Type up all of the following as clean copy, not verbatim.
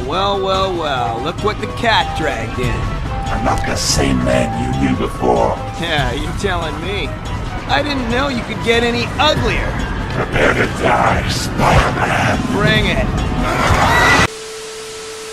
Well, look what the cat dragged in. I'm not the same man you knew before. Yeah, you're telling me. I didn't know you could get any uglier. Prepare to die, Spider-Man. Bring it.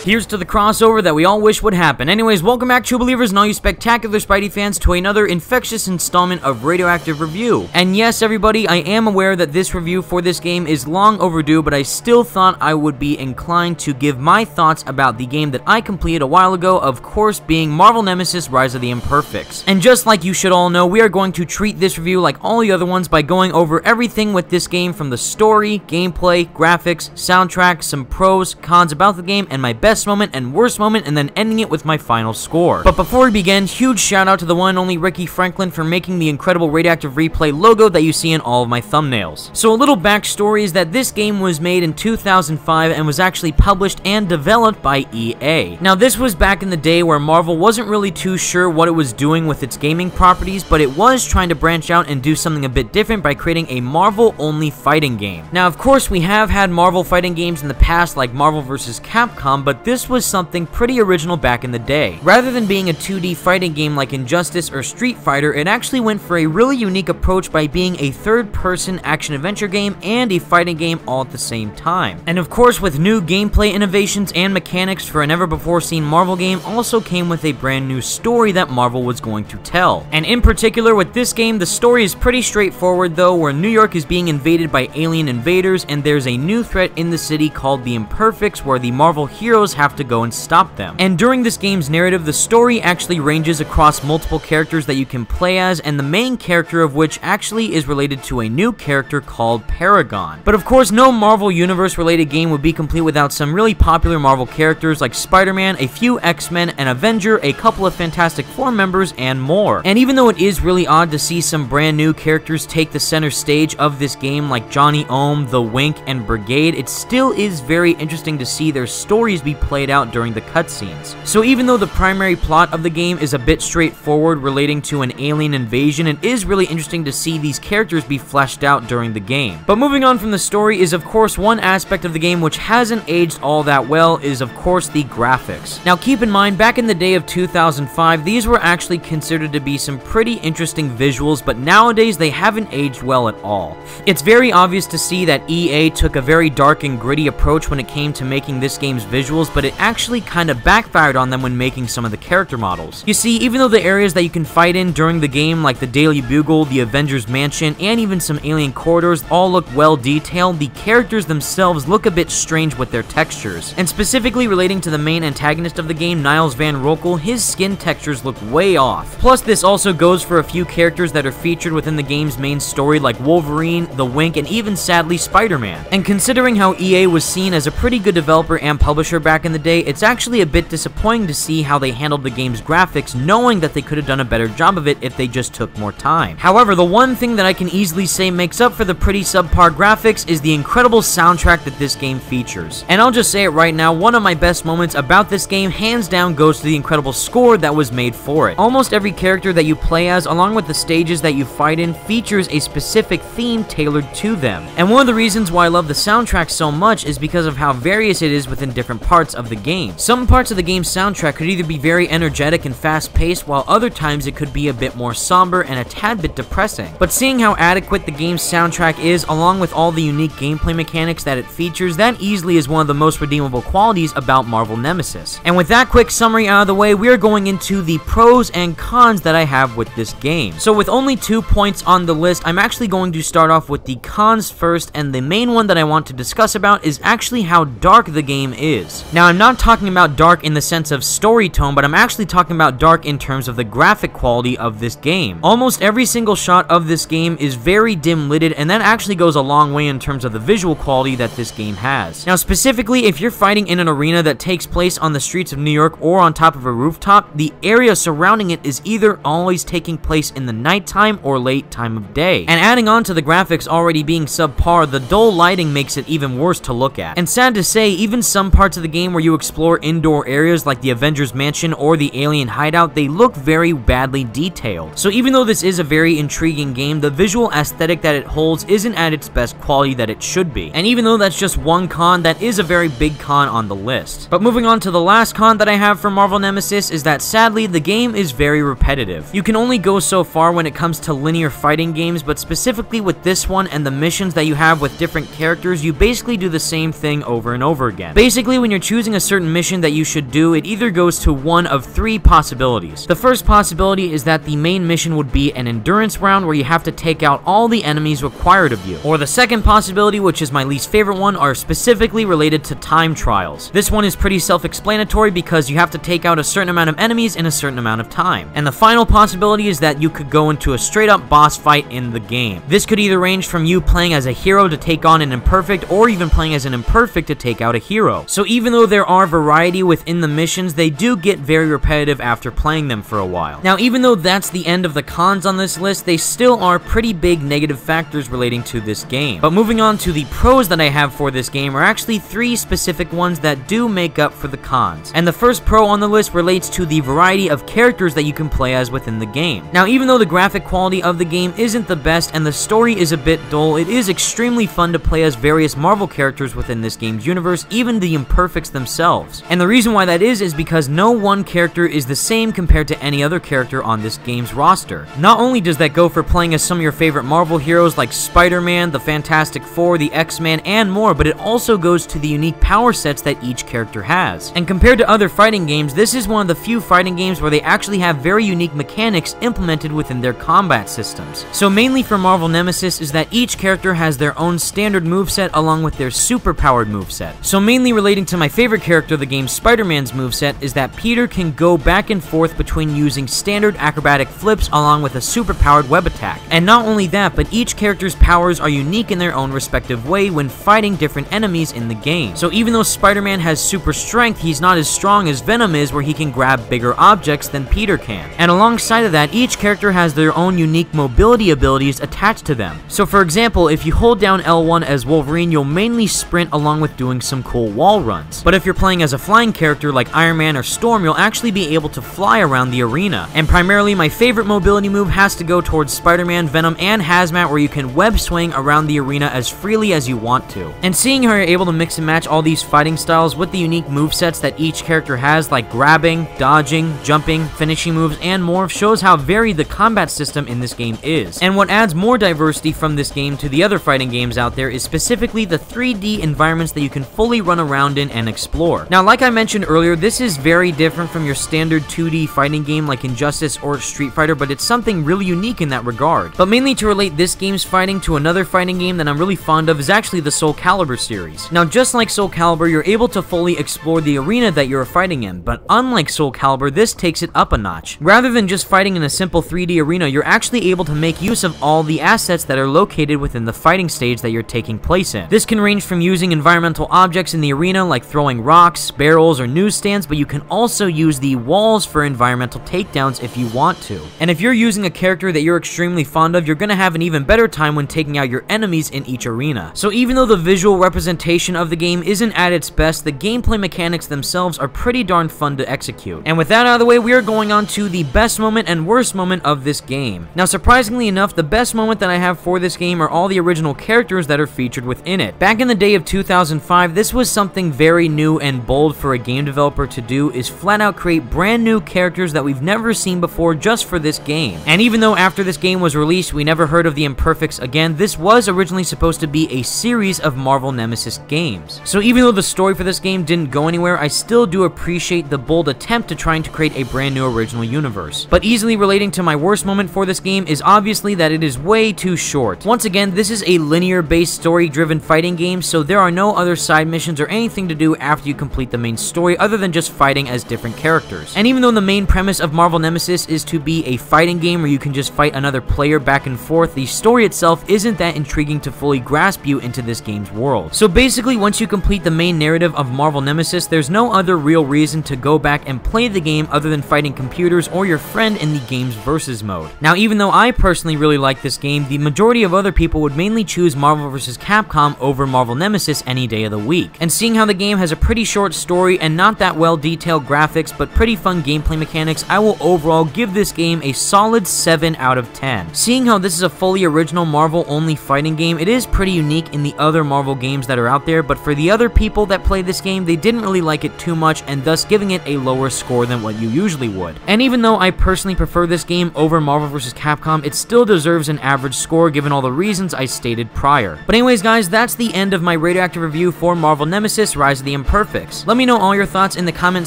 Here's to the crossover that we all wish would happen. Anyways, welcome back, true believers and all you spectacular Spidey fans, to another infectious installment of Radioactive Review. And yes, everybody, I am aware that this review for this game is long overdue, but I still thought I would be inclined to give my thoughts about the game that I completed a while ago, of course being Marvel Nemesis Rise of the Imperfects. And just like you should all know, we are going to treat this review like all the other ones by going over everything with this game, from the story, gameplay, graphics, soundtrack, some pros, cons about the game, and my best moment and worst moment, and then ending it with my final score. But before we begin, huge shout out to the one and only Ricky Franklin for making the incredible Radioactive Replay logo that you see in all of my thumbnails. So a little backstory is that this game was made in 2005 and was actually published and developed by EA. Now this was back in the day where Marvel wasn't really too sure what it was doing with its gaming properties, but it was trying to branch out and do something a bit different by creating a Marvel-only fighting game. Now of course we have had Marvel fighting games in the past like Marvel vs. Capcom, but this was something pretty original back in the day. Rather than being a 2D fighting game like Injustice or Street Fighter, it actually went for a really unique approach by being a third-person action-adventure game and a fighting game all at the same time. And of course, with new gameplay innovations and mechanics for a never-before-seen Marvel game, also came with a brand new story that Marvel was going to tell. And in particular, with this game, the story is pretty straightforward though, where New York is being invaded by alien invaders, and there's a new threat in the city called the Imperfects, where the Marvel heroes have to go and stop them. And during this game's narrative, the story actually ranges across multiple characters that you can play as, and the main character of which actually is related to a new character called Paragon. But of course, no Marvel Universe related game would be complete without some really popular Marvel characters like Spider-Man, a few X-Men, an Avenger, a couple of Fantastic Four members, and more. And even though it is really odd to see some brand new characters take the center stage of this game like Johnny Ohm, The Wink, and Brigade, it still is very interesting to see their stories be played out during the cutscenes. So even though the primary plot of the game is a bit straightforward relating to an alien invasion, it is really interesting to see these characters be fleshed out during the game. But moving on from the story is of course one aspect of the game which hasn't aged all that well, is of course the graphics. Now keep in mind, back in the day of 2005, these were actually considered to be some pretty interesting visuals, but nowadays they haven't aged well at all. It's very obvious to see that EA took a very dark and gritty approach when it came to making this game's visuals, but it actually kind of backfired on them when making some of the character models. You see, even though the areas that you can fight in during the game, like the Daily Bugle, the Avengers Mansion, and even some alien corridors, all look well detailed, the characters themselves look a bit strange with their textures. And specifically relating to the main antagonist of the game, Niles Van Rokel, his skin textures look way off. Plus, this also goes for a few characters that are featured within the game's main story like Wolverine, The Wink, and even sadly Spider-Man. And considering how EA was seen as a pretty good developer and publisher back in the day, it's actually a bit disappointing to see how they handled the game's graphics, knowing that they could have done a better job of it if they just took more time. However, the one thing that I can easily say makes up for the pretty subpar graphics is the incredible soundtrack that this game features. And I'll just say it right now, one of my best moments about this game hands down goes to the incredible score that was made for it. Almost every character that you play as, along with the stages that you fight in, features a specific theme tailored to them. And one of the reasons why I love the soundtrack so much is because of how various it is within different parts of the game. Some parts of the game's soundtrack could either be very energetic and fast-paced, while other times it could be a bit more somber and a tad bit depressing. But seeing how adequate the game's soundtrack is, along with all the unique gameplay mechanics that it features, that easily is one of the most redeemable qualities about Marvel Nemesis. And with that quick summary out of the way, we are going into the pros and cons that I have with this game. So with only 2 points on the list, I'm actually going to start off with the cons first, and the main one that I want to discuss about is actually how dark the game is. Now, I'm not talking about dark in the sense of story tone, but I'm actually talking about dark in terms of the graphic quality of this game. Almost every single shot of this game is very dim-lighted, and that actually goes a long way in terms of the visual quality that this game has. Now, specifically, if you're fighting in an arena that takes place on the streets of New York or on top of a rooftop, the area surrounding it is either always taking place in the nighttime or late time of day. And adding on to the graphics already being subpar, the dull lighting makes it even worse to look at. And sad to say, even some parts of the game game where you explore indoor areas like the Avengers Mansion or the Alien Hideout, they look very badly detailed. So even though this is a very intriguing game, the visual aesthetic that it holds isn't at its best quality that it should be. And even though that's just one con, that is a very big con on the list. But moving on to the last con that I have for Marvel Nemesis is that sadly the game is very repetitive. You can only go so far when it comes to linear fighting games, but specifically with this one and the missions that you have with different characters, you basically do the same thing over and over again. Basically, when you're choosing a certain mission that you should do, it either goes to one of three possibilities. The first possibility is that the main mission would be an endurance round where you have to take out all the enemies required of you. Or the second possibility, which is my least favorite one, are specifically related to time trials. This one is pretty self-explanatory because you have to take out a certain amount of enemies in a certain amount of time. And the final possibility is that you could go into a straight-up boss fight in the game. This could either range from you playing as a hero to take on an imperfect, or even playing as an imperfect to take out a hero. So even though there are variety within the missions, they do get very repetitive after playing them for a while. Now, even though that's the end of the cons on this list, they still are pretty big negative factors relating to this game. But moving on to the pros that I have for this game are actually three specific ones that do make up for the cons. And the first pro on the list relates to the variety of characters that you can play as within the game. Now, even though the graphic quality of the game isn't the best and the story is a bit dull, it is extremely fun to play as various Marvel characters within this game's universe, even the Imperfects themselves. And the reason why that is because no one character is the same compared to any other character on this game's roster. Not only does that go for playing as some of your favorite Marvel heroes like Spider-Man, the Fantastic Four, the X-Men, and more, but it also goes to the unique power sets that each character has. And compared to other fighting games, this is one of the few fighting games where they actually have very unique mechanics implemented within their combat systems. So mainly for Marvel Nemesis is that each character has their own standard moveset along with their super-powered moveset. So mainly relating to my favorite character of the game, Spider-Man's moveset, is that Peter can go back and forth between using standard acrobatic flips along with a super-powered web attack. And not only that, but each character's powers are unique in their own respective way when fighting different enemies in the game. So even though Spider-Man has super strength, he's not as strong as Venom is, where he can grab bigger objects than Peter can. And alongside of that, each character has their own unique mobility abilities attached to them. So for example, if you hold down L1 as Wolverine, you'll mainly sprint along with doing some cool wall runs. But if you're playing as a flying character like Iron Man or Storm, you'll actually be able to fly around the arena. And primarily, my favorite mobility move has to go towards Spider-Man, Venom, and Hazmat, where you can web swing around the arena as freely as you want to. And seeing how you're able to mix and match all these fighting styles with the unique movesets that each character has, like grabbing, dodging, jumping, finishing moves, and more, shows how varied the combat system in this game is. And what adds more diversity from this game to the other fighting games out there is specifically the 3D environments that you can fully run around in and explore. Now, like I mentioned earlier, this is very different from your standard 2D fighting game like Injustice or Street Fighter, but it's something really unique in that regard. But mainly to relate this game's fighting to another fighting game that I'm really fond of is actually the Soul Calibur series. Now, just like Soul Calibur, you're able to fully explore the arena that you're fighting in, but unlike Soul Calibur, this takes it up a notch. Rather than just fighting in a simple 3D arena, you're actually able to make use of all the assets that are located within the fighting stage that you're taking place in. This can range from using environmental objects in the arena like throwing rocks, barrels, or newsstands, but you can also use the walls for environmental takedowns if you want to. And if you're using a character that you're extremely fond of, you're gonna have an even better time when taking out your enemies in each arena. So even though the visual representation of the game isn't at its best, the gameplay mechanics themselves are pretty darn fun to execute. And with that out of the way, we are going on to the best moment and worst moment of this game. Now, surprisingly enough, the best moment that I have for this game are all the original characters that are featured within it. Back in the day of 2005, this was something very new and bold for a game developer to do, is flat out create brand new characters that we've never seen before just for this game. And even though after this game was released, we never heard of the Imperfects again, this was originally supposed to be a series of Marvel Nemesis games. So even though the story for this game didn't go anywhere, I still do appreciate the bold attempt to trying to create a brand new original universe. But easily relating to my worst moment for this game is obviously that it is way too short. Once again, this is a linear-based story-driven fighting game, so there are no other side missions or anything to do after you complete the main story other than just fighting as different characters. And even though the main premise of Marvel Nemesis is to be a fighting game where you can just fight another player back and forth, the story itself isn't that intriguing to fully grasp you into this game's world. So basically, once you complete the main narrative of Marvel Nemesis, there's no other real reason to go back and play the game other than fighting computers or your friend in the game's versus mode. Now, even though I personally really like this game, the majority of other people would mainly choose Marvel vs. Capcom over Marvel Nemesis any day of the week. And seeing how the game has has a pretty short story and not that well detailed graphics, but pretty fun gameplay mechanics, I will overall give this game a solid 7 out of 10. Seeing how this is a fully original Marvel-only fighting game, it is pretty unique in the other Marvel games that are out there, but for the other people that play this game, they didn't really like it too much, and thus giving it a lower score than what you usually would. And even though I personally prefer this game over Marvel vs. Capcom, it still deserves an average score given all the reasons I stated prior. But anyways guys, that's the end of my Radioactive review for Marvel Nemesis Rise of the Imperfects. Let me know all your thoughts in the comment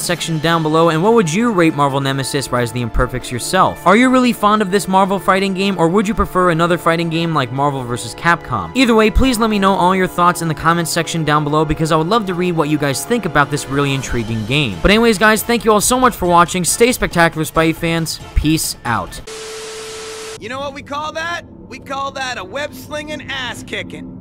section down below, and what would you rate Marvel Nemesis Rise of the Imperfects yourself? Are you really fond of this Marvel fighting game, or would you prefer another fighting game like Marvel vs. Capcom? Either way, please let me know all your thoughts in the comment section down below, because I would love to read what you guys think about this really intriguing game. But anyways guys, thank you all so much for watching. Stay spectacular, Spidey fans. Peace out. You know what we call that? We call that a web-slinging, ass-kicking.